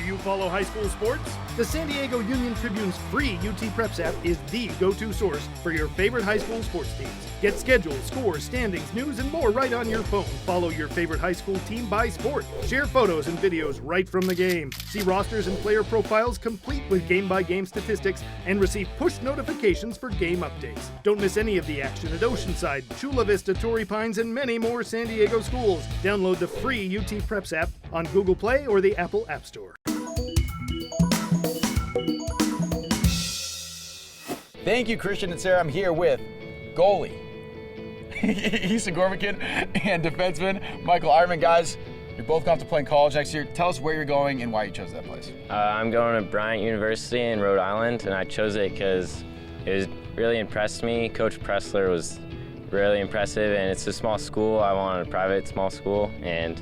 Do you follow high school sports? The San Diego Union Tribune's free UT Preps app is the go-to source for your favorite high school sports teams. Get schedules, scores, standings, news, and more right on your phone. Follow your favorite high school team by sport. Share photos and videos right from the game. See rosters and player profiles complete with game-by-game statistics and receive push notifications for game updates. Don't miss any of the action at Oceanside, Chula Vista, Torrey Pines, and many more San Diego schools. Download the free UT Preps app on Google Play or the Apple App Store. Thank you, Christian and Sarah. I'm here with goalie, Easton Gormican, and defenseman Mikhael Eyerman. Guys, you're both going to play in college next year. Tell us where you're going and why you chose that place. I'm going to Bryant University in Rhode Island, and I chose it because it really impressed me. Coach Pressler was really impressive, and it's a small school. I wanted a private small school, and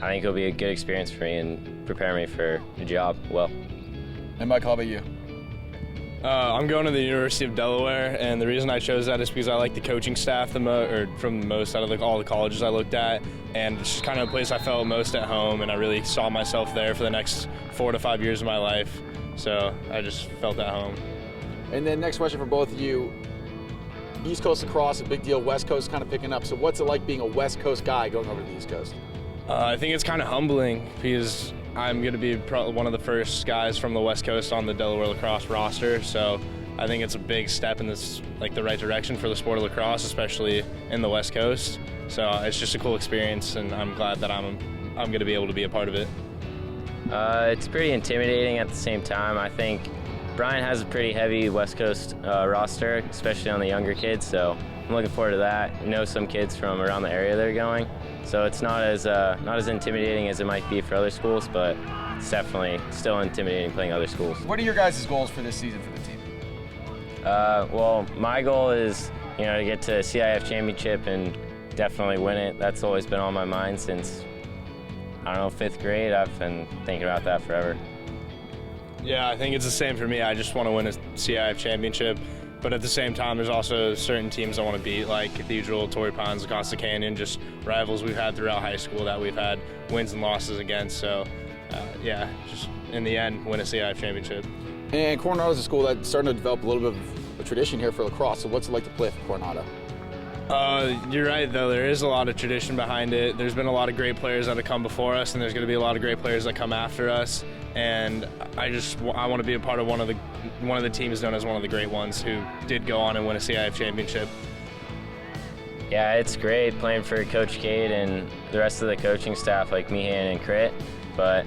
I think it'll be a good experience for me and prepare me for the job well. And Mike, how about you? I'm going to the University of Delaware, and the reason I chose that is because I like the coaching staff from the most out of all the colleges I looked at, and it's just kind of a place I felt most at home, and I really saw myself there for the next 4 to 5 years of my life, so I just felt at home. And then next question for both of you. East Coast lacrosse, a big deal. West Coast kind of picking up. So what's it like being a West Coast guy going over to the East Coast? I think it's kind of humbling because I'm going to be one of the first guys from the West Coast on the Delaware lacrosse roster, so I think it's a big step in the right direction for the sport of lacrosse, especially in the West Coast. So it's just a cool experience, and I'm glad that I'm going to be able to be a part of it. It's pretty intimidating at the same time. I think Bryant has a pretty heavy West Coast roster, especially on the younger kids, so I'm looking forward to that. I know some kids from around the area that are going, so it's not as intimidating as it might be for other schools, but it's definitely still intimidating playing other schools. What are your guys' goals for this season for the team? Well, my goal is to get to CIF championship and definitely win it. That's always been on my mind since, I don't know, 5th grade. I've been thinking about that forever. Yeah, I think it's the same for me. I just want to win a CIF championship. But at the same time, there's also certain teams I want to beat, like Cathedral, Torrey Pines, Acosta Canyon, just rivals we've had throughout high school that we've had wins and losses against. So, yeah, just in the end, win a CIF championship. And Coronado's a school that's starting to develop a little bit of a tradition here for lacrosse. So what's it like to play for Coronado? You're right, though. There is a lot of tradition behind it. There's been a lot of great players that have come before us, and there's going to be a lot of great players that come after us. And I want to be a part of one of the teams known as one of the great ones who did go on and win a CIF championship. Yeah, it's great playing for Coach Cade and the rest of the coaching staff like Meehan and Crit, but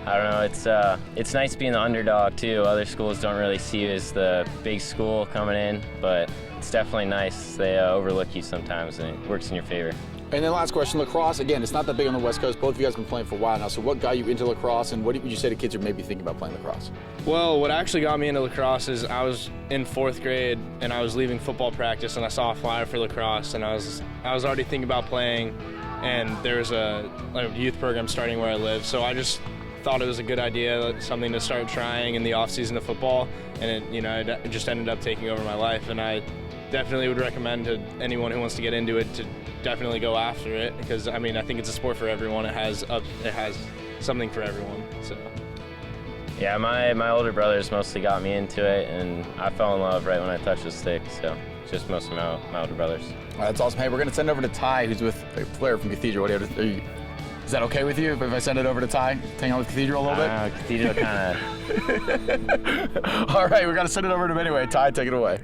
I don't know, it's nice being the underdog too. Other schools don't really see you as the big school coming in, but it's definitely nice. They overlook you sometimes and it works in your favor. And then last question, lacrosse, again, it's not that big on the West Coast. Both of you guys have been playing for a while now, so what got you into lacrosse, and what would you say to kids who may be thinking about playing lacrosse? Well, what actually got me into lacrosse is I was in 4th grade, and I was leaving football practice, and I saw a flyer for lacrosse, and I was already thinking about playing, and there was a youth program starting where I live, so I just thought it was a good idea, something to start trying in the off-season of football, and it just ended up taking over my life, and I definitely would recommend to anyone who wants to get into it to definitely go after it, because I think it's a sport for everyone. It has something for everyone. So yeah, my older brothers mostly got me into it, and I fell in love right when I touched the stick. So it's just mostly my older brothers. All right, that's awesome. Hey, we're going to send over to Ty, who's with a player from Cathedral. Is that okay with you if I send it over to Ty? Hang out with Cathedral a little bit? Cathedral kind of. All right, we're going to send it over to him anyway. Ty, take it away.